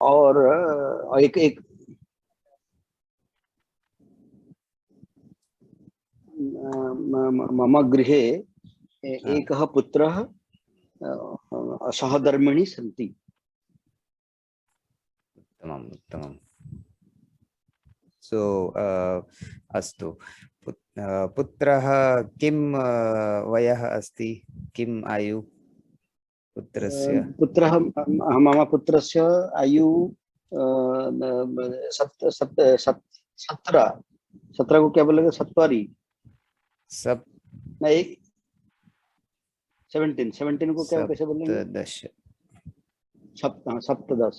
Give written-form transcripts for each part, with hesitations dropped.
और एक एक मम गृहे एकः पुत्रः सहधर्मिणी सन्ति। उत्तमम् उत्तमम्। सो अस्तु, पुत्रः किं वयः अस्ति, किम् आयु पुत्रस्य? पुत्रः मम पुत्रस्य आयु 17 को क्या बोलेंगे, 70 सब नहीं 17 को क्या कैसे बोलेंगे? 17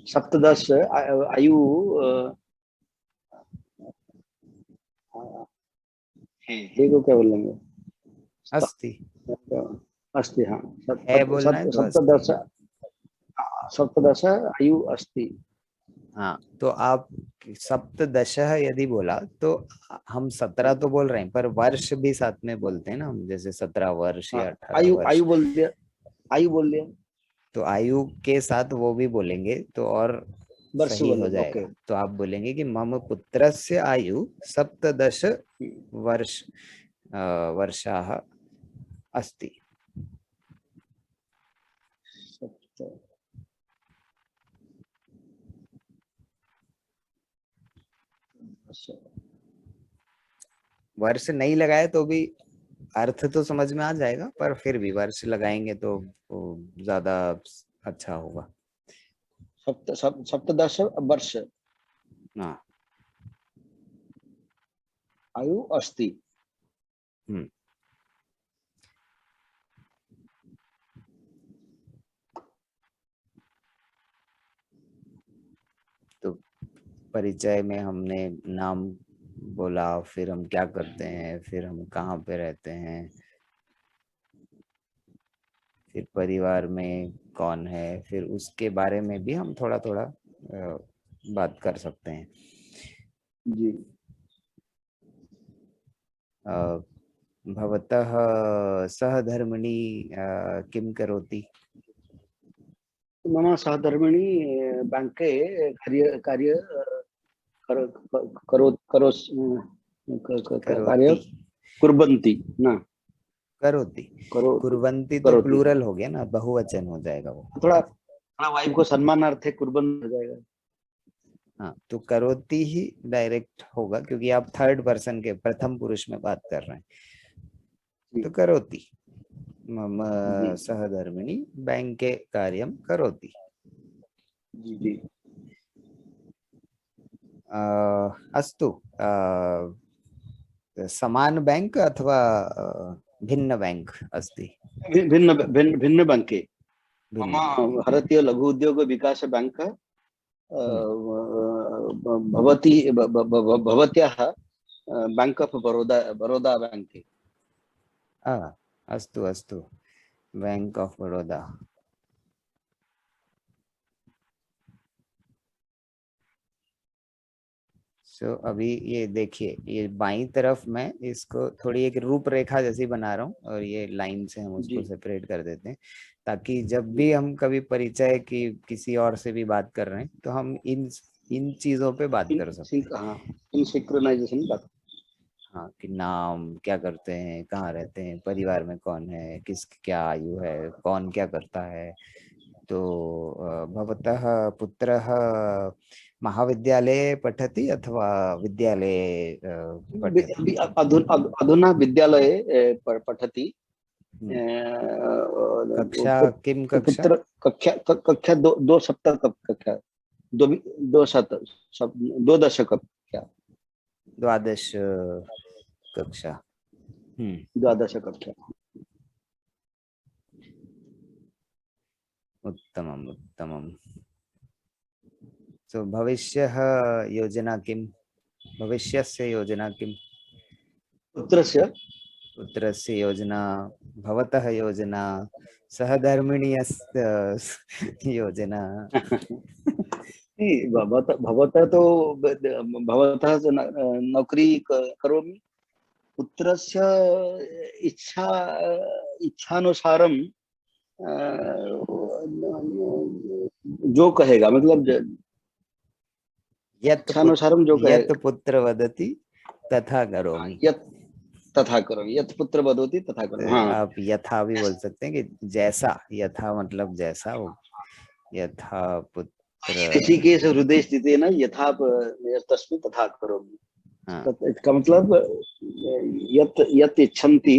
सप्तदश आयु हे को क्या बोलेंगे? अस्ति अस्ति, हाँ है बोलना है तो सप्तदश, सप्तदश आयु अस्ति। हाँ, तो आप सप्तदश यदि बोला तो हम 17 तो बोल रहे हैं, पर वर्ष भी साथ में बोलते हैं ना हम, जैसे 17 वर्ष या 18 वर्ष। आयु बोल दिया, आयु बोल दिया, तो आयु के साथ वो भी बोलेंगे तो और सही हो जाएगा। तो आप बोलेंगे कि मम पुत्रस्य आयु 17 वर्ष वर्षाः अस्ति। वर्ष नहीं लगाए तो भी अर्थ तो समझ में आ जाएगा, पर फिर भी वर्ष लगाएंगे तो ज्यादा अच्छा होगा। सप्तदश वर्ष हाँ, आयु अस्ति। तो परिचय में हमने नाम बोला, फिर हम क्या करते हैं, फिर हम कहाँ पे रहते हैं, फिर परिवार में कौन है, फिर उसके बारे में भी हम थोड़ा थोड़ा बात कर सकते हैं। जी। भवतः सहधर्मिणी किं करोति? मम सहधर्मिणी बैंके कार्य कार्य कार्य कुर्वन्ति ना, करोति। कुर्वन्ति तो प्लूरल हो गया ना, बहुवचन हो जाएगा वो। थोड़ा वाइफ को सम्मानार्थ कुर्बन हो जाएगा। हाँ, तो करोति ही डायरेक्ट होगा क्योंकि आप थर्ड पर्सन के प्रथम पुरुष में बात कर रहे हैं। तो करोति मम सहधर्मिणी बैंके कार्यं करोति। जी। अस्तु, समान बैंक अथवा भिन्न बैंक अस्ति? भिन्न भिन्न भिन्न बैंके। मम भारतीय लघु उद्योग विकास बैंक भवत्याः बैंक ऑफ बड़ौदा बैंक। अस्तु अस्तु, बैंक ऑफ बड़ौदा। सो अभी ये देखिए, ये बाईं तरफ मैं इसको थोड़ी एक रूपरेखा जैसी बना रहा हूँ और ये लाइन से हम उसको सेपरेट कर देते हैं, ताकि जब भी हम कभी परिचय की किसी और से भी बात कर रहे हैं तो हम इन चीजों पे बात कर सकते हैं। इन सिंक्रोनाइजेशन बात। हाँ, कि नाम क्या करते हैं, कहाँ रहते हैं, परिवार में कौन है, किसकी क्या आयु है, कौन क्या करता है। तो भवतः पुत्रः महाविद्यालये पठति अथवा विद्यालये पठति? अधुना विद्यालये पठति। कक्षा किम कक्षा? पुत्र कक्षा 2 सप्ताह कक्षा 12 कक्षा। 12 कक्षा। 12 कक्षा। उत्तमम् उत्तमम्। तो भविष्यः योजना किं? भविष्यस्य योजना किं? पुत्रस्य योजना, भवतः योजना, सहधर्मिण्यस्य योजना। भवतः तो भवतः नौकरी करोमि। पुत्रस्य इच्छानुसारं जो कहेगा, मतलब यत इच्छानुसारम जो कहे, यत पुत्र वदति तथा करोमि। यत तथा करो, यत पुत्र वदोति तथा करो। हाँ, आप यथा भी बोल सकते हैं कि जैसा, यथा मतलब जैसा हो, यथा पुत्र। ऋषिकेश हृदय स्थित है ना, यथा तस्मिन् तथा करोमि। हाँ इसका मतलब यत यत इच्छन्ति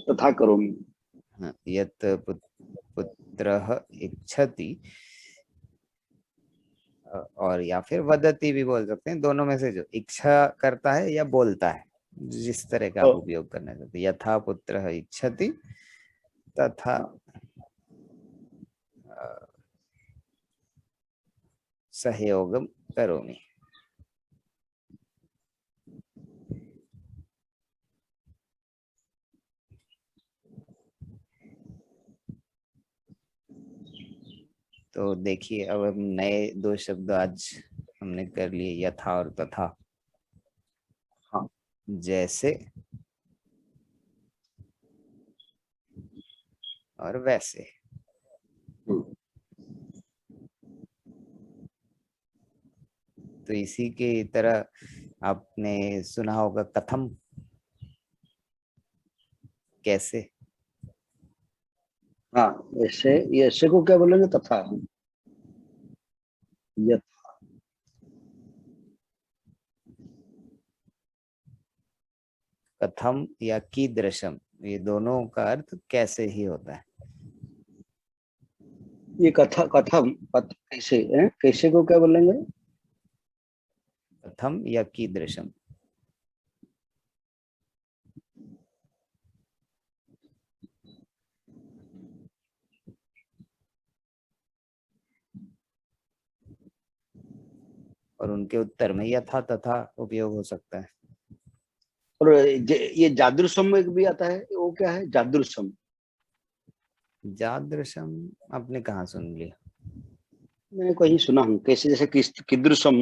तथा करोमि। हाँ, यत पुत्रः इच्छति, और या फिर वदति भी बोल सकते हैं, दोनों में से जो इच्छा करता है या बोलता है, जिस तरह का आप उपयोग करना चाहते हैं। यथा पुत्रः इच्छति तथा सहयोगम करोमि। तो देखिए, अब हम नए 2 शब्द आज हमने कर लिए, यथा और तथा। हाँ, जैसे और वैसे। तो इसी के तरह आपने सुना होगा कथम, कैसे। हाँ, ऐसे, ये ऐसे को क्या बोलेंगे? तथा। यथा, कथम या कीदृशम, ये दोनों का अर्थ कैसे ही होता है। ये कथम कैसे है? कैसे को क्या बोलेंगे? कथम या कीदृशम। और उनके उत्तर में यथा तथा उपयोग हो सकता है। और ये जादृशम में भी आता है, वो क्या है जादृशम? जादृशम आपने कहाँ सुन लिया? मैंने कहीं सुना हूँ, कैसे, जैसे कीदृशम,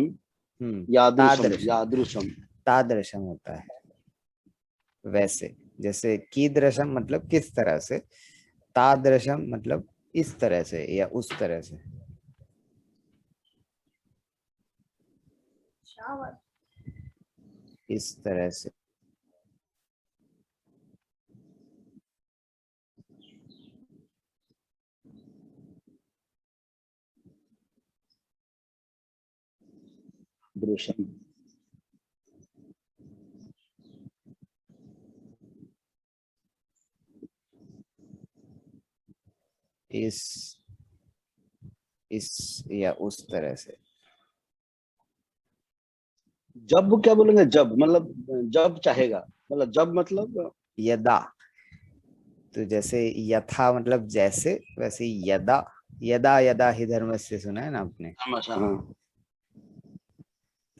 यादृशम, तादृशम, यादृशम। तादृशम होता है वैसे। जैसे कीदृशम मतलब किस तरह से, तादृशम मतलब इस तरह से या उस तरह से। इस तरह से। दृशम। इस या उस तरह से। जब क्या बोलेंगे? जब मतलब जब चाहेगा, मतलब जब मतलब यदा, तो जैसे यथा मतलब जैसे, वैसे यदा, यदा यदा हि धर्मस्य सुना है ना आपने। हमेशा। हाँ,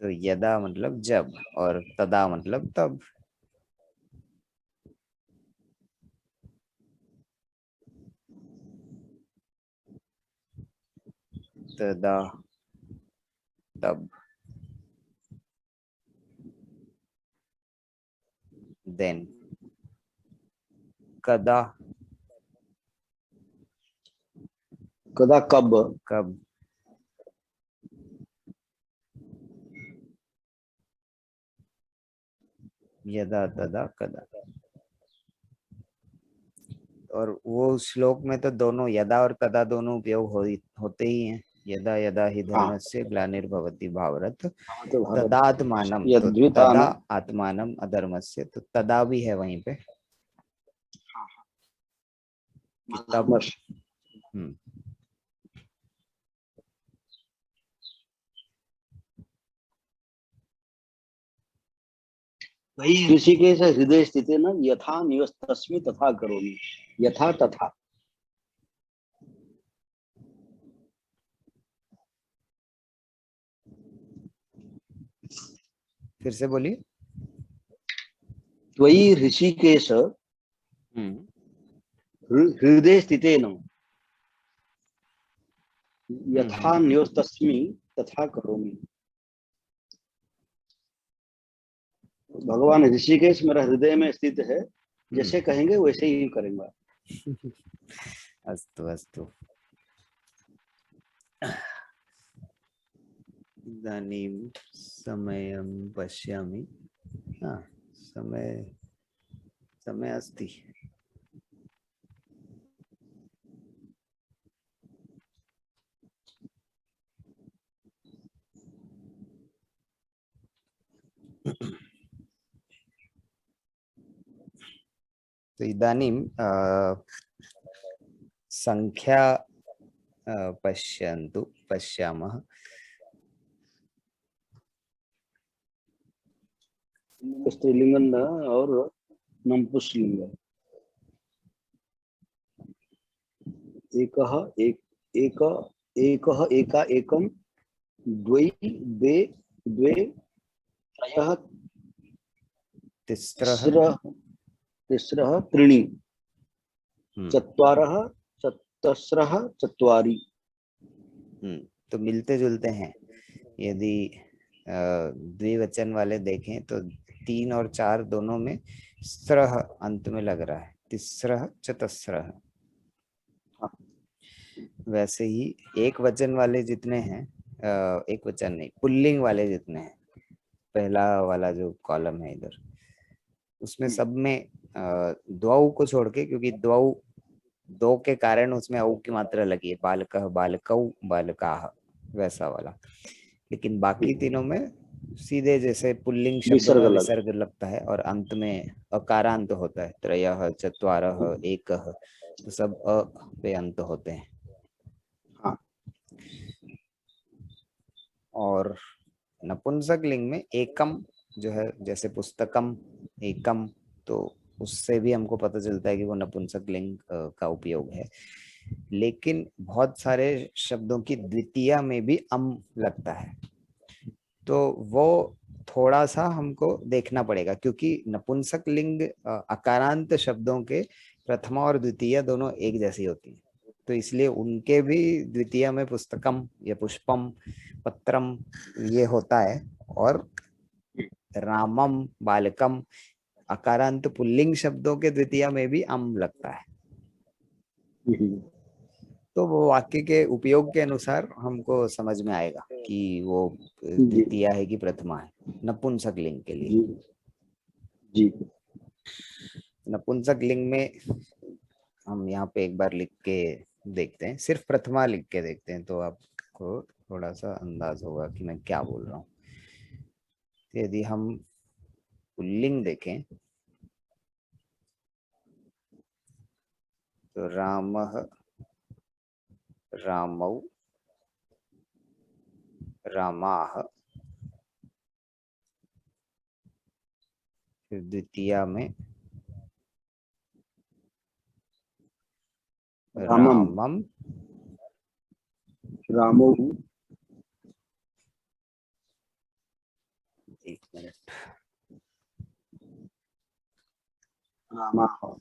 तो यदा मतलब जब, और तदा मतलब तब। तदा, तब। देन, कदा, कदा कब। कब। यदा तदा कदा। और वो श्लोक में तो दोनों यदा और तदा दोनों उपयोग होते ही हैं। यदा यदा हि हाँ, धर्मस्य ग्लानिर्भवति भारत तो भारत तदात्मानम, तो यद्वितान। तदा आत्मानम अधर्मस्य, तो तदा भी है वहीं पे कि तब। हम्म। वही ऋषिकेश हृदय स्थित है ना, यथा नियस्तस्मि तथा करोमि। यथा तथा। फिर से बोलिए। वही ऋषिकेश हृदय स्थित है न, यथा नियस्तस्मि तथा करोमि। भगवान ऋषिकेश मेरा हृदय में स्थित है, जैसे कहेंगे वैसे ही करेंगे। अस्तु अस्तु। इदानीं समयं पश्यामि। हाँ, समय अस्ति। तो इदानीं संख्या पश्यामः। स्त्रीलिंग और नपुंसकलिंग। एकः एका एकं द्वै द्वे द्वे त्रयः तिस्रः त्रीणि चत्वारः चतस्रः चत्वारि। तो मिलते जुलते हैं। यदि द्विवचन वाले देखें तो 3 और 4 दोनों में स्रः अंत में लग रहा है, तिस्रः चतस्रः। वैसे ही एक वचन वाले जितने हैं, एक वचन नहीं, पुल्लिंग वाले जितने हैं, पहला वाला जो कॉलम है इधर, उसमें सब में द्वौ को छोड़ के, क्योंकि दो के कारण उसमें औ की मात्रा लगी है, बालकः बालकौ बालकाः वैसा वाला। लेकिन बाकी तीनों में सीधे जैसे पुल्लिंग शब्दों में विसर्ग लगता है और अंत में अकारांत होता है, त्रयः चत्वारः एकः, तो सब अ पे अंत होते हैं। हाँ। और नपुंसक लिंग में एकम जो है, जैसे पुस्तकम एकम, तो उससे भी हमको पता चलता है कि वो नपुंसक लिंग का उपयोग है। लेकिन बहुत सारे शब्दों की द्वितीया में भी अम लगता है, तो वो थोड़ा सा हमको देखना पड़ेगा, क्योंकि नपुंसक लिंग अकारांत शब्दों के प्रथमा और द्वितीय दोनों एक जैसी होती है, तो इसलिए उनके भी द्वितीय में पुस्तकम या पुष्पम पत्रम ये होता है। और रामम बालकम अकारांत पुल्लिंग शब्दों के द्वितीय में भी अम लगता है। तो वो वाक्य के उपयोग के अनुसार हमको समझ में आएगा कि वो द्वितीय है कि प्रथमा है नपुंसक लिंग के लिए। जी। नपुंसक लिंग में हम यहाँ पे एक बार लिख के देखते हैं, सिर्फ प्रथमा लिख के देखते हैं, तो आपको थोड़ा सा अंदाज होगा कि मैं क्या बोल रहा हूँ। यदि हम पुल्लिंग देखें तो रामः रामौ रामाः, फिर द्वितीया में रामम रामौ। एक मिनट, रामाः।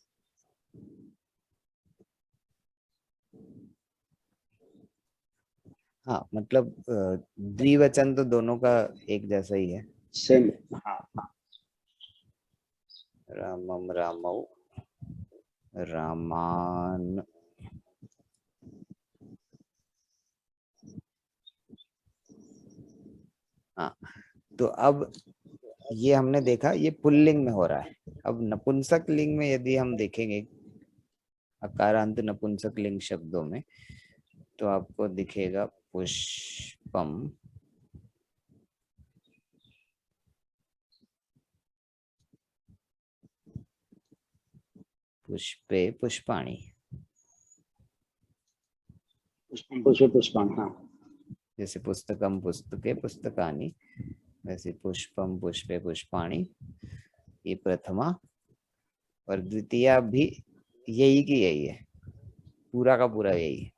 हाँ, मतलब द्विवचन तो दोनों का एक जैसा ही है, सेम। हाँ हाँ। रामम रामौ रामान। हाँ, तो अब ये हमने देखा ये पुल्लिंग में हो रहा है। अब नपुंसक लिंग में यदि हम देखेंगे अकारांत नपुंसक लिंग शब्दों में, तो आपको दिखेगा पुष्पम, पुष्पे पुष्पाणि, पुष्पे पुष्पाणि। हाँ। जैसे पुस्तकम पुस्तके पुस्तकानि, वैसे पुष्पम पुष्पे पुष्पाणि ये प्रथमा, और द्वितीया भी यही की यही है, पूरा का पूरा यही है।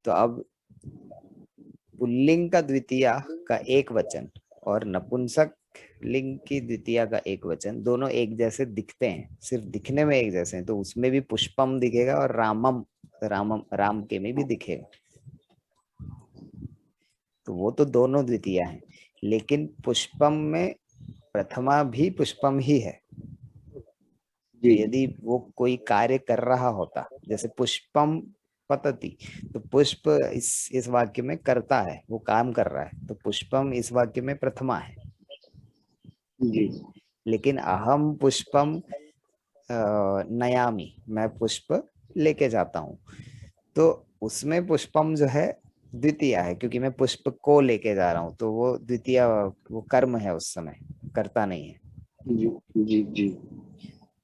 तो अब पुल्लिंग का द्वितीया का एक वचन और नपुंसक लिंग की द्वितीया का एक वचन दोनों एक जैसे दिखते हैं, सिर्फ दिखने में एक जैसे हैं, तो उसमें भी पुष्पम दिखेगा और रामम राम के में भी दिखेगा। तो वो तो दोनों द्वितीया हैं, लेकिन पुष्पम में प्रथमा भी पुष्पम ही है। तो यदि वो कोई कार्य कर रहा होता, जैसे पुष्पम पतति। तो पुष्प इस वाक्य में करता है, वो काम कर रहा है, तो पुष्पम इस वाक्य में प्रथमा है। जी लेकिन अहम पुष्पम नयामि, मैं पुष्प लेके जाता हूँ, तो उसमें पुष्पम जो है द्वितीय है, क्योंकि मैं पुष्प को लेके जा रहा हूँ, तो वो द्वितीय, वो कर्म है, उस समय कर्ता नहीं है। जी जी जी।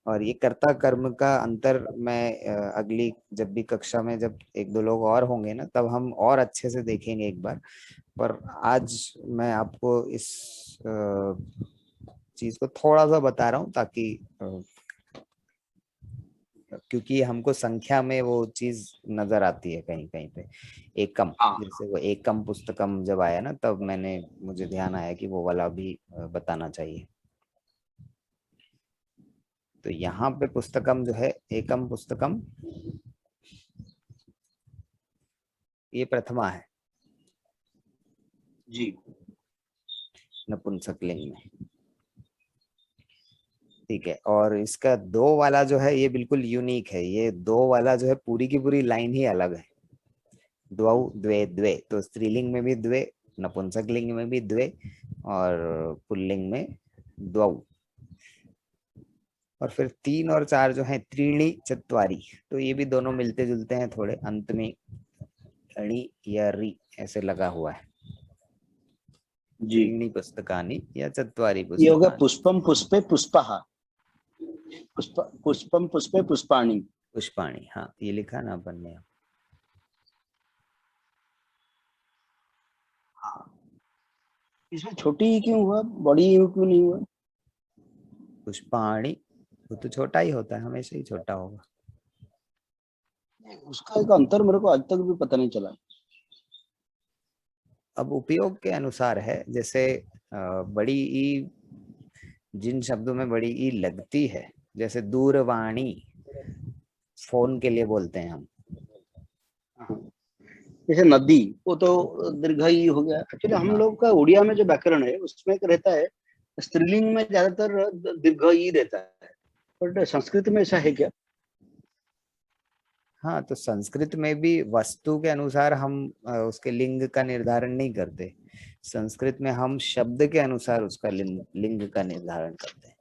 और ये कर्ता कर्म का अंतर मैं अगली जब भी कक्षा में जब एक दो लोग और होंगे ना, तब हम और अच्छे से देखेंगे एक बार। पर आज मैं आपको इस चीज को थोड़ा सा बता रहा हूँ, ताकि क्योंकि हमको संख्या में वो चीज नजर आती है कहीं कहीं पे, एकम, हाँ जैसे वो एकम पुस्तकम जब आया ना, तब मुझे ध्यान आया कि वो वाला भी बताना चाहिए। तो यहाँ पे पुस्तकम जो है, एकम पुस्तकम, ये प्रथमा है जी नपुंसकलिंग में। ठीक है, और इसका दो वाला जो है ये बिल्कुल यूनिक है। ये दो वाला जो है पूरी की पूरी लाइन ही अलग है। द्वौ द्वे द्वे, तो स्त्रीलिंग में भी द्वे, नपुंसकलिंग में भी द्वे, और पुल्लिंग में द्वौ। और फिर 3 और 4 जो है त्रीणी चत्वारी, तो ये भी दोनों मिलते जुलते हैं थोड़े, अंत में अणि या री ऐसे लगा हुआ है। जी। त्रीणी पुस्तकानि या चत्वारि ये हो गया पुस्तकानि। पुष्पम पुष्पे पुष्पः, पुष्पम पुष्पे पुष्पाणि। पुष्पाणि, हाँ ये लिखा ना अपन ने। हाँ, इसमें छोटी ही क्यों हुआ, बड़ी ही क्यों नहीं हुआ? पुष्पाणि, वो तो छोटा ही होता है, हमेशा ही छोटा होगा। उसका एक अंतर मेरे को आज तक भी पता नहीं चला। अब उपयोग के अनुसार है, जैसे बड़ी ई, जिन शब्दों में बड़ी ई लगती है, जैसे दूरवाणी, फोन के लिए बोलते हैं हम। हाँ, जैसे नदी, वो तो दीर्घ ही हो गया। एक्चुअली हम हाँ लोग का उड़िया में जो व्याकरण है उसमें एक रहता है, स्त्रीलिंग में ज्यादातर दीर्घ ही रहता है, बट संस्कृत में ऐसा है क्या? हाँ, तो संस्कृत में भी वस्तु के अनुसार हम उसके लिंग का निर्धारण नहीं करते। संस्कृत में हम शब्द के अनुसार उसका लिंग का निर्धारण करते हैं।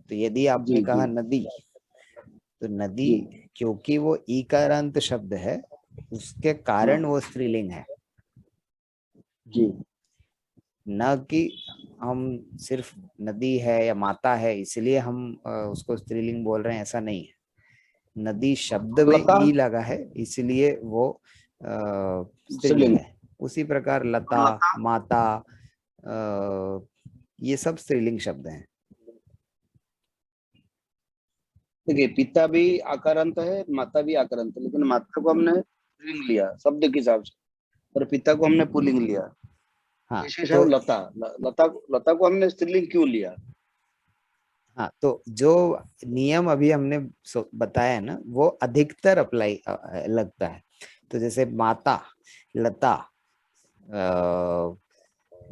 तो यदि आपने जी जी कहा नदी, तो नदी, जी क्योंकि वो ईकारांत शब्द है, उसके कारण हाँ वो स्त्रीलिंग है। जी न कि हम सिर्फ नदी है या माता है इसलिए हम उसको स्त्रीलिंग बोल रहे हैं, ऐसा नहीं है। नदी शब्द में लता ई लगा है, इसलिए वो स्त्रीलिंग स्त्रीलिंग। है। उसी प्रकार लता, लता, माता, ये सब स्त्रीलिंग शब्द हैं। देखिए पिता भी आकारांत है, माता भी आकारांत है, लेकिन माता को हमने स्त्रीलिंग लिया शब्द के हिसाब से, और पिता को हमने पुल्लिंग लिया। हाँ इसी हिसाब तो से लता, लता को हमने स्त्रीलिंग क्यों लिया? हाँ, तो जो नियम अभी हमने बताया है ना, वो अधिकतर अप्लाई लगता है। तो जैसे माता, लता,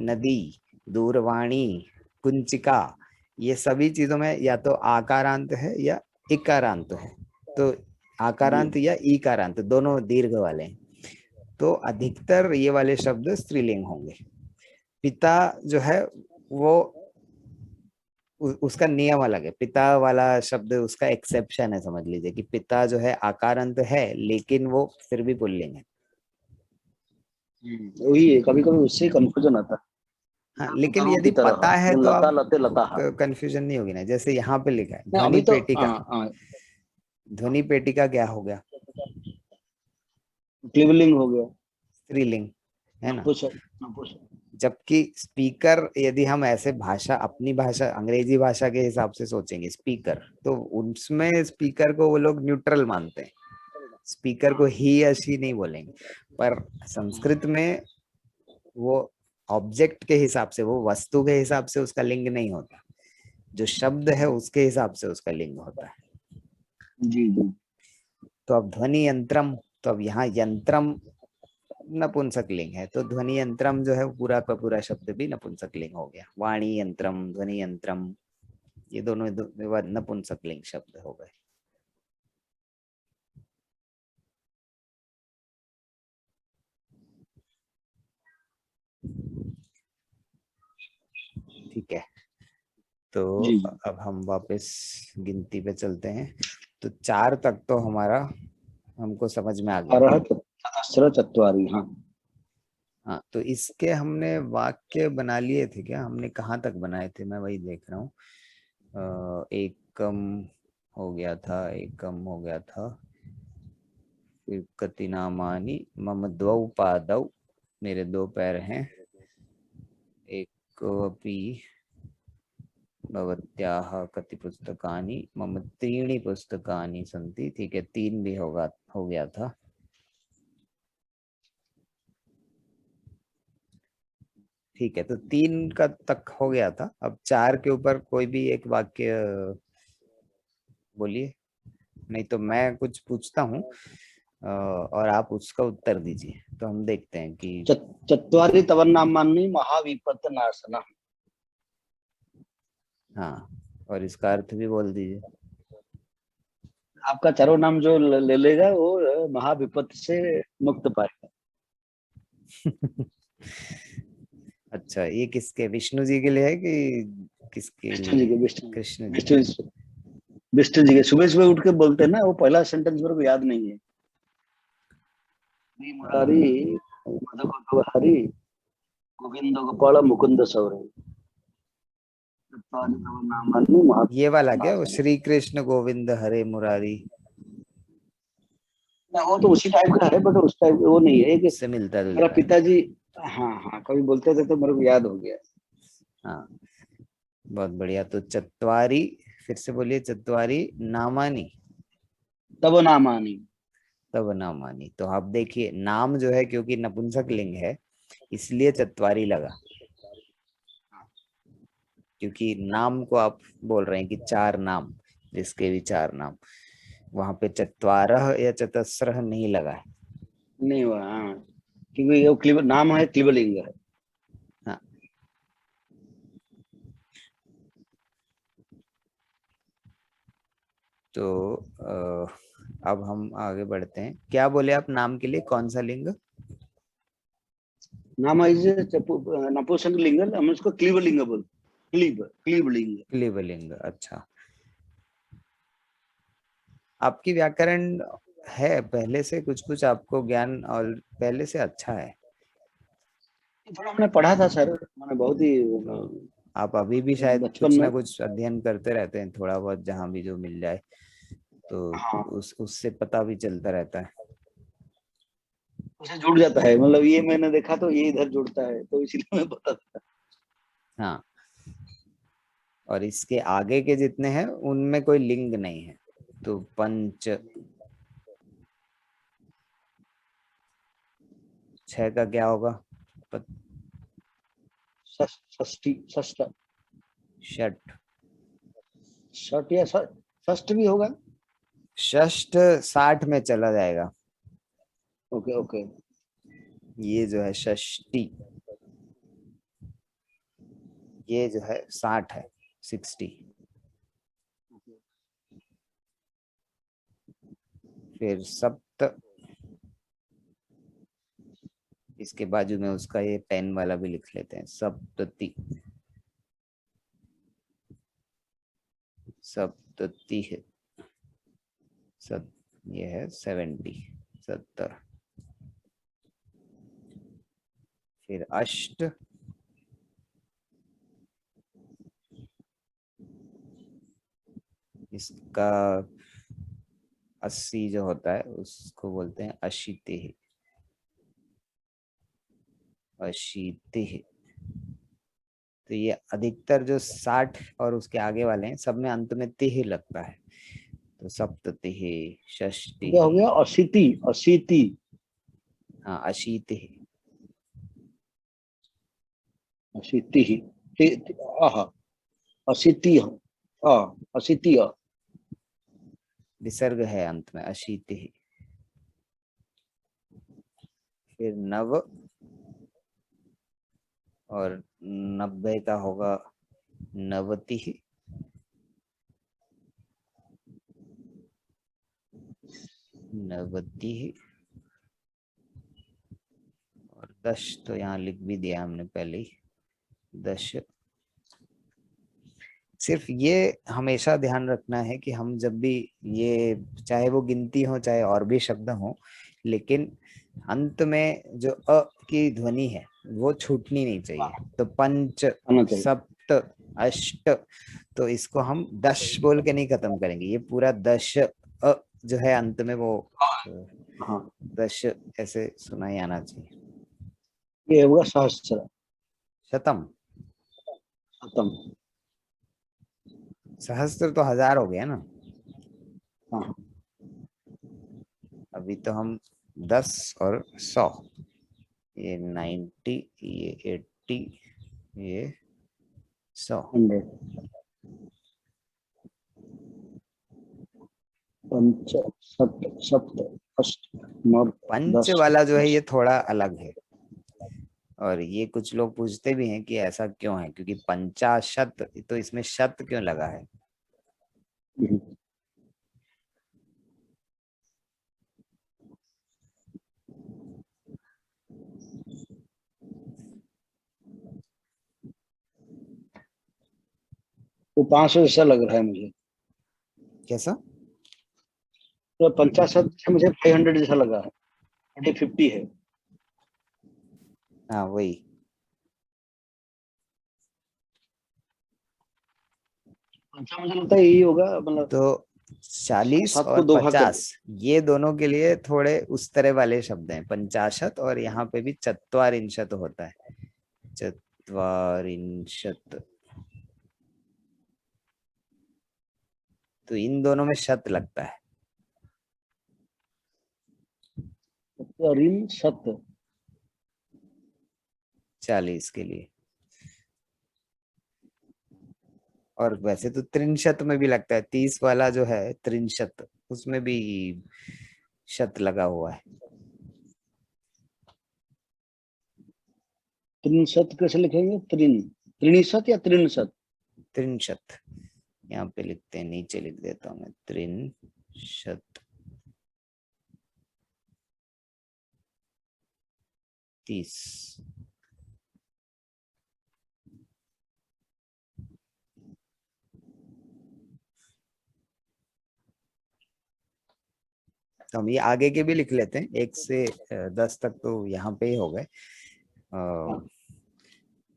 नदी, दूरवाणी, कुंचिका, ये सभी चीजों में या तो आकारांत है या इकारांत है। तो जी आकारांत या ईकारांत दोनों दीर्घ वाले हैं। तो अधिकतर ये वाले शब्द स्त्रीलिंग होंगे। पिता जो है वो उसका नियम अलग है। पिता वाला शब्द उसका एक्सेप्शन है, समझ लीजिए कि पिता जो है आकारांत है, लेकिन वो फिर भी पुल्लिंग है। वही है, कभी कभी उससे कंफ्यूजन आता है। हाँ, पिता लेकिन पितरों यदि की तरह, पता है तो लता आप लते लता। कंफ्यूजन नहीं होगी ना। जैसे यहाँ पे लिखा है नहीं, ध्वनि अभी तो पेटिका। हाँ हाँ, ध्वनि पेटिका क्या हो गया? क्लिवलिंग हो गया, स्त्रीलिंग है ना। नपुंसक नपुंसक। जबकि स्पीकर, यदि हम ऐसे भाषा, अपनी भाषा अंग्रेजी भाषा के हिसाब से सोचेंगे स्पीकर, तो उसमें स्पीकर को वो लोग न्यूट्रल मानते हैं। स्पीकर को ही या शी नहीं बोलेंगे। पर संस्कृत में वो ऑब्जेक्ट के हिसाब से, वो वस्तु के हिसाब से उसका लिंग नहीं होता। जो शब्द है उसके हिसाब से उसका लिंग होता है। जी जी तो अब ध्वनि यंत्रम, तो अब यहाँ यंत्रम नपुंसक लिंग है, तो ध्वनि यंत्रम जो है पूरा का पूरा शब्द भी नपुंसक लिंग हो गया। वाणी यंत्रम, ध्वनि यंत्रम, ये दोनों नपुंसक लिंग शब्द हो गए। ठीक है, तो जी। अब हम वापस गिनती पे चलते हैं। तो 4 तक तो हमारा हमको समझ में आ गया। अरहत चतस्र चत्वारि, हाँ। हाँ, तो इसके हमने वाक्य बना लिए थे क्या? हमने कहाँ तक बनाए थे, मैं वही देख रहा हूँ। एकम हो गया था, एकम हो गया था, फिर कति नामानि मम द्वौ पादौ, मेरे 2 पैर हैं, एक अपि भवत्याः कति पुस्तकानि मम त्रीणि पुस्तकानि सन्ति। ठीक है, 3 भी हो गया था। ठीक है, तो 3 का तक हो गया था। अब 4 के ऊपर कोई भी एक वाक्य बोलिए, नहीं तो मैं कुछ पूछता हूँ और आप उसका उत्तर दीजिए, तो हम देखते हैं कि। चत्वारि तवन्नामानि महाविपत्त नाशनम। हाँ, और इसका अर्थ भी बोल दीजिए। आपका चारों नाम जो ले लेगा वो महाविपत्त से मुक्त पाएगा। अच्छा, ये किसके, विष्णु जी के लिए है कि किसके विष्णु जी लिए? के, विष्णु कृष्ण जी के। विष्णु विष्णु जी के सुबह सुबह उठ के बोलते हैं ना, वो पहला सेंटेंस मेरे को याद नहीं है। श्री मुरारी मधुकर हरि गोविंद गोपाल मुकुंद सौरे चत्वारि तवन्नामानि ये वाला महाविपत्त क्या, वो नाशनम। श्री कृष्ण गोविंद हरे मुरारी ना, वो तो उसी टाइप का है, बट उस टाइप वो नहीं है कि से मिलता मेरा जुलता है? पिताजी। हाँ हाँ, कभी बोलते थे तो मेरे को याद हो गया। हाँ, बहुत बढ़िया। तो चत्वारी, फिर से बोलिए, चत्वारी नामानी तब नामानि। तब नामानी। तो आप देखिए, नाम जो है क्योंकि नपुंसक लिंग है, इसलिए चत्वारी लगा, क्योंकि नाम को आप बोल रहे हैं कि 4 नाम, जिसके भी 4 नाम, वहां पे चत्वारह या चतस्रह नहीं लगा है। नहीं हुआ, हाँ, क्योंकि वो नाम है, क्लिबलिंग है। हाँ, तो अब हम आगे बढ़ते हैं। क्या बोले आप नाम के लिए, कौन सा लिंग? नाम इज नपुंसक लिंग, हम उसको क्लिबलिंग बोलते, क्लिबलिंग। क्लीबलिंग। अच्छा, आपकी व्याकरण है पहले से, कुछ कुछ आपको ज्ञान और पहले से अच्छा है। थोड़ा हमने पढ़ा था सर, मैंने बहुत ही तो आप अभी भी शायद बचपन कुछ में। ना कुछ अध्ययन करते रहते हैं, थोड़ा बहुत जहाँ भी जो मिल जाए, तो हाँ, उससे पता भी चलता रहता है। उसे जुड़ जाता है, मतलब ये मैंने देखा तो ये इधर जुड़ता है, तो इसलिए मैं बता था। हाँ, और इसके आगे के जितने हैं उनमें कोई लिंग नहीं है। तो पंच, 6 का क्या होगा? प- षष्ठी, षष्ठ, षठ। षठ या षष्ठ भी होगा। षष्ठ 60 में चला जाएगा। Okay okay. ये जो है षष्ठी, ये जो है 60 है, 60। फिर सप्त, इसके बाजू में उसका ये पेन वाला भी लिख लेते हैं, सप्तति। सप्तति है सत, ये है 70, 70। फिर अष्ट, इसका 80 जो होता है उसको बोलते हैं अशीति, अशीति। तो ये अधिकतर जो 60 और उसके आगे वाले हैं, सब में अंत में तिह लगता है। तो सप्ततिः, क्या हो षष्टिः। गया, अशीति, अशीति, हाँ, अशीतिः। अशीति, आह, अशीति, अशीति। विसर्ग है अंत में, अशीतिः। फिर नव, और 90 का होगा नवतिः। नवतिः, और दश तो यहाँ लिख भी दिया हमने पहले ही, दश। सिर्फ ये हमेशा ध्यान रखना है कि हम जब भी ये, चाहे वो गिनती हो चाहे और भी शब्द हो, लेकिन अंत में जो अ की ध्वनि है वो छूटनी नहीं चाहिए। तो पंच, आना चाहिए। सप्त, अष्ट, तो इसको हम दश बोल के नहीं खत्म करेंगे, ये पूरा दश अ जो है अंत में वो हाँ, दश ऐसे सुनाई आना चाहिए। ये होगा सहस्त्र, शतम, शतम। सहस्त्र तो 1000 हो गया ना। हाँ, अभी तो हम 10 और 100, ये 90, ये 80, ये 100। 100। पंच, सप्त, सप्त, अष्ट, नव, पंच 10, वाला जो है ये 10। थोड़ा अलग है, और ये कुछ लोग पूछते भी हैं कि ऐसा क्यों है, क्योंकि पंचाशत, तो इसमें शत क्यों लगा है। वो 500 जैसा लग रहा है मुझे। कैसा? तो 50 से मुझे 500 जैसा लगा है, 50 है। हाँ वही। अच्छा, मुझे लगता है यही होगा, मतलब तो 40 7 को और 2 भाग कर 50 ये दोनों के लिए थोड़े उस तरह वाले शब्द हैं, पंचाशत, और यहाँ पे भी चत्वारिंशत होता है, चत्वारिंशत। तो इन दोनों में शत लगता है। ऋण सत। 40 के लिए। और वैसे तो त्रिंशत में भी लगता है, 30 वाला जो है त्रिंशत, उसमें भी शत लगा हुआ है। त्रिंशत कैसे लिखेंगे? त्रिणीशत या त्रिनशत? त्रिंशत, यहाँ पे लिखते हैं, नीचे लिख देता हूँ मैं, त्रिंशत, 30। तो हम ये आगे के भी लिख लेते हैं, 1 से 10 तक तो यहाँ पे ही हो गए,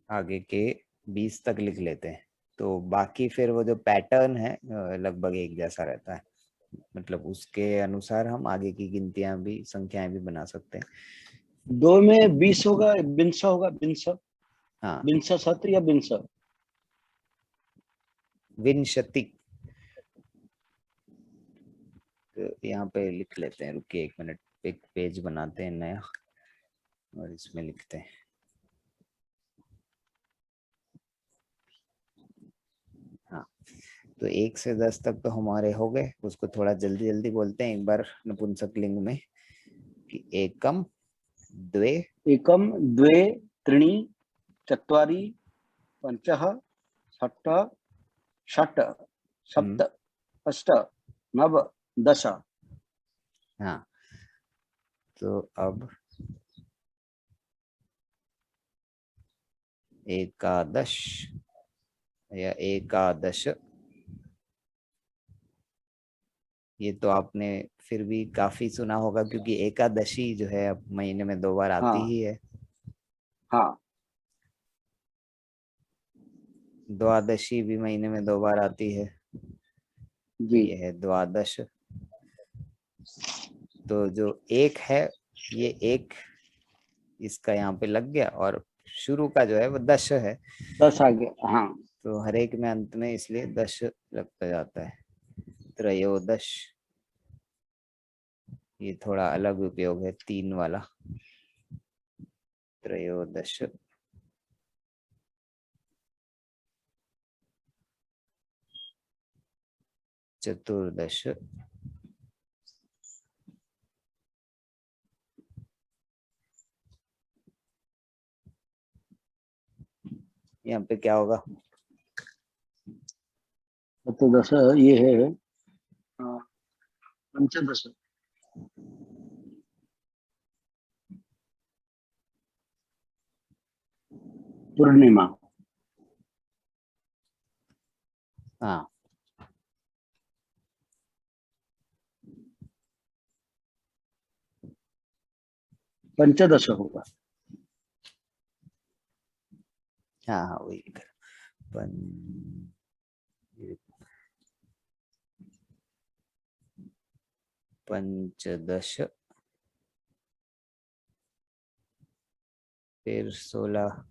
आगे के 20 तक लिख लेते हैं। तो बाकी फिर वो जो पैटर्न है लगभग एक जैसा रहता है, मतलब उसके अनुसार हम आगे की गिनतियां भी, संख्याएं भी बना सकते हैं। 2 में 20 होगा, बिंसा होगा, बिंसा, हाँ, बिंसा सत या बिंसा। विंशति। तो यहाँ पे लिख लेते हैं, रुकिए 1 मिनट, एक पेज बनाते हैं नया और इसमें लिखते हैं। हाँ, तो 1 से 10 तक तो हमारे हो गए, उसको थोड़ा जल्दी जल्दी बोलते हैं एक बार नपुंसक लिंग में, कि एकम, द्वे, एकम, द्वे, त्रीणि, चत्वारि, पंचः, षट्, षट्, सप्त, अष्ट, नव, 10। हाँ, तो अब एकादश या एकादश, ये तो आपने फिर भी काफी सुना होगा, क्योंकि एकादशी जो है अब महीने में 2 बार आती हाँ, ही है। हाँ द्वादशी भी महीने में 2 बार आती है, जी। ये है द्वादश। तो जो एक है, ये एक इसका यहाँ पे लग गया, और शुरू का जो है वो दश है, 10 आ गया। हाँ, तो हर एक में अंत में इसलिए दश लगता जाता है। त्रयोदश, ये थोड़ा अलग उपयोग है 3 वाला, त्रयोदश। चतुर्दश, यहाँ पे क्या होगा? तो 10 ये है, पंचदश। पूर्णिमा। हाँ, पंचदश होगा। हाँ, हाँ, वही पं पंचदश, फिर 16।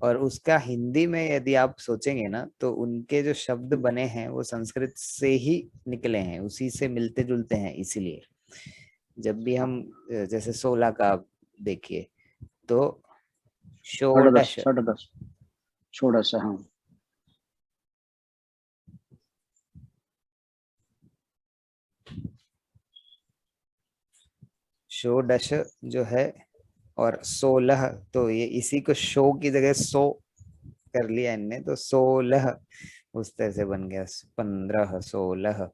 और उसका हिंदी में यदि आप सोचेंगे ना, तो उनके जो शब्द बने हैं वो संस्कृत से ही निकले हैं, उसी से मिलते जुलते हैं। इसीलिए जब भी हम जैसे 16 का आप देखिए तो षोडश, षोडश। षोडश, षोडश, हाँ। षोडश जो है, और 16, तो ये इसी को शो की जगह सो कर लिया इनने, तो 16 उस तरह से बन गया। 15, 16।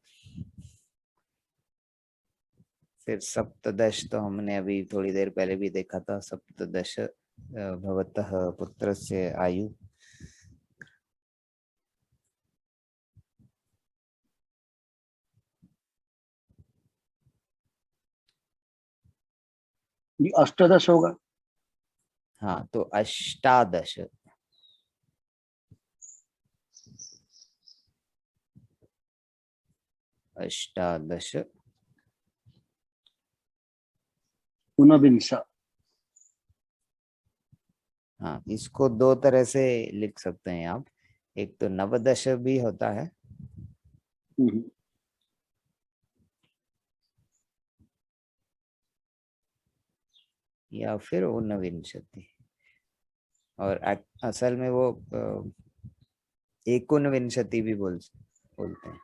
फिर सप्तदश तो हमने अभी थोड़ी देर पहले भी देखा था। सप्तदश भवतः पुत्रस्य आयु। ये अष्टादश होगा। हाँ, तो अष्टादश। अष्टादश। ऊनविंश। हाँ, इसको दो तरह से लिख सकते हैं आप। एक तो नवदश भी होता है, हम्म, या फिर ऊनविंशति। और असल में वो एकोनविंशति भी बोलते हैं।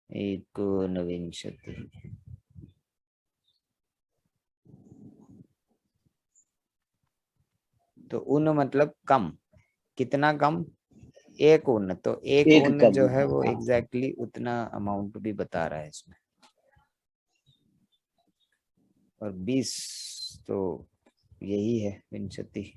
एकोनविंशति। तो ऊन मतलब कम, कितना कम? एक ऊन। तो एक एक ऊन कब, जो है वो हाँ। एग्जैक्टली उतना अमाउंट भी बता रहा है इसमें। और 20 तो यही है विंशति।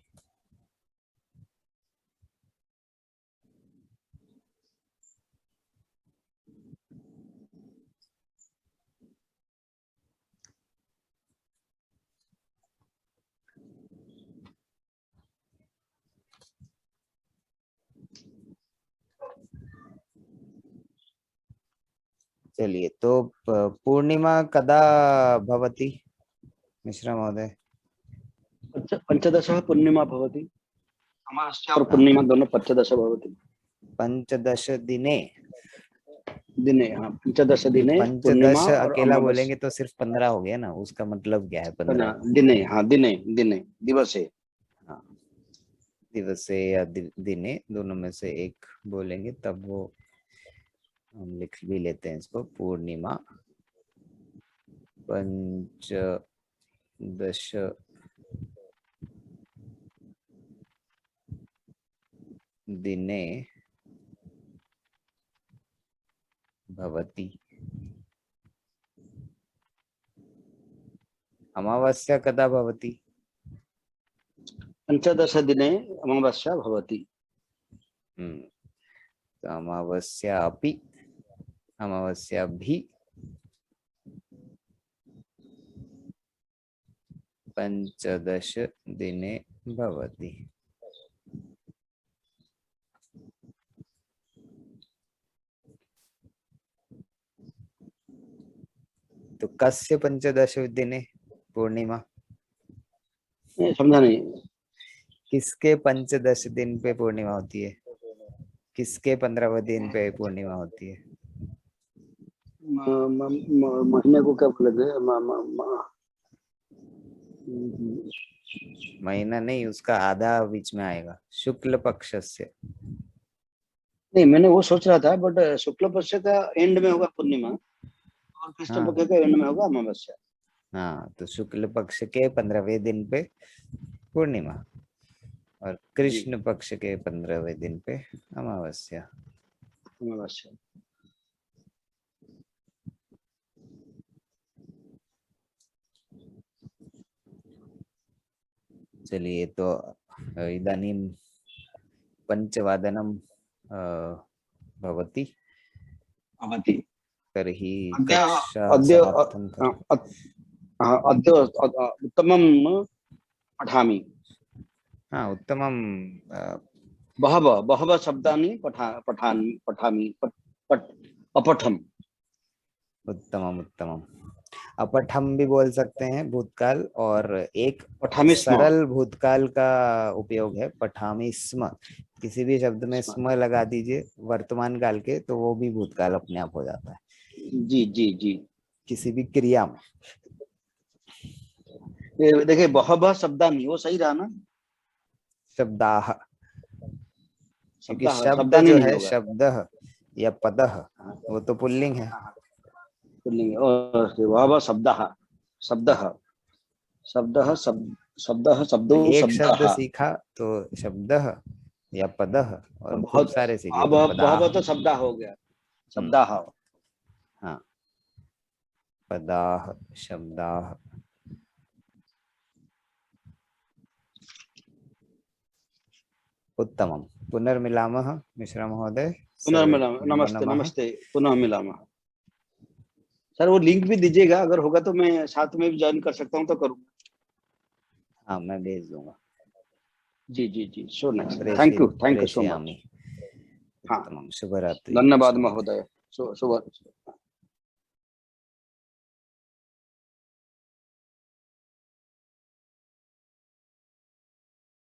चलिए, तो पूर्णिमा कदा भवति मिश्रा महोदय? पंचदश पूर्णिमा भवति। अमावास्या और हाँ, पूर्णिमा दोनों पंचदश भवति। पंचदश दिने। दिने, हाँ, पंचदश ये दिने पूर्णिमा पंचदश और अकेला बोलेंगे अमावस्या। तो सिर्फ 15 हो गया ना, उसका मतलब क्या है 15? दिने, हाँ, दिने, दिने, दिवसे। हाँ, दिवसे या दिने, दोनों में से एक बोलेंगे तब वो हम लिख भी लेते हैं इसको। पूर्णिमा पंचदश दिने भवति। अमावास्या कदा भवति? पंचदश दिने अमावास्या भवति। तो अमावास्या अपि, अमावास्या भी पंचदश दिने भवति। तो कस्य पंचदश दिने पूर्णिमा? समझा नहीं। किसके पंचदश दिन पे पूर्णिमा होती है? किसके 15वें दिन पे पूर्णिमा होती है? महीने को क्या बोलेंगे? महीना नहीं, उसका आधा बीच में आएगा। शुक्ल पक्ष से। नहीं, मैंने वो सोच रहा था, बट शुक्ल पक्ष का एंड में होगा पूर्णिमा और कृष्ण हाँ, पक्ष का एंड में होगा अमावस्या। हाँ, तो शुक्ल पक्ष के 15वें दिन पे पूर्णिमा। और कृष्ण पक्ष के 15वें दिन पे अमावस्या। अमावस्या। चलिए, तो इदानीं पंचवादनम भवति, भवति। तर्हि अद्य कक्षा अद्य समाप्तं करोतु। अद्य उत्तमं पठामि। हाँ, उत्तमं। बहवः बहवः शब्दानि पठामि अपठम्। उत्तमम उत्तमम। अपठम भी बोल सकते हैं भूतकाल, और एक पठामि स्म। सरल भूतकाल का उपयोग है पठामि स्म। किसी भी शब्द में स्म लगा दीजिए वर्तमान काल के, तो वो भी भूतकाल अपने आप हो जाता है। जी जी जी। किसी भी क्रिया में। देखिए बहवः शब्दानि, वो सही रहा ना? शब्दाह, क्योंकि शब्द शब्दानि जो नहीं है होगा। शब्द या पदः, वो तो पुल्लिंग है। पुल्लिंग। बहवः शब्दः, शब्दः, शब्दः, शब्दः, तो शब्दो, एक शब्द शब्दः। सीखा तो शब्दः या पदः, और खूब बहुत सारे सीखे अब तो बहवः पदाह। तो शब्दा हो गया, शब्दाः। हाँ, पदाः, शब्दाः। उत्तमं। पुनर्मिलामः मिश्रा महोदय। सर्वे पुनर्मिलामः। नमो नमस्ते नमः। नमस्ते, पुनः मिलामः। सर वो लिंक भी दीजिएगा, अगर होगा तो मैं साथ में भी ज्वाइन कर सकता हूँ तो करूँगा। हाँ, मैं भेज दूंगा। जी जी जी, so nice, thank you so much. प्रेषयामि। हाँ, उत्तमं। शुभरात्रि। धन्यवाद शुभरात्रि। महोदय। शुभ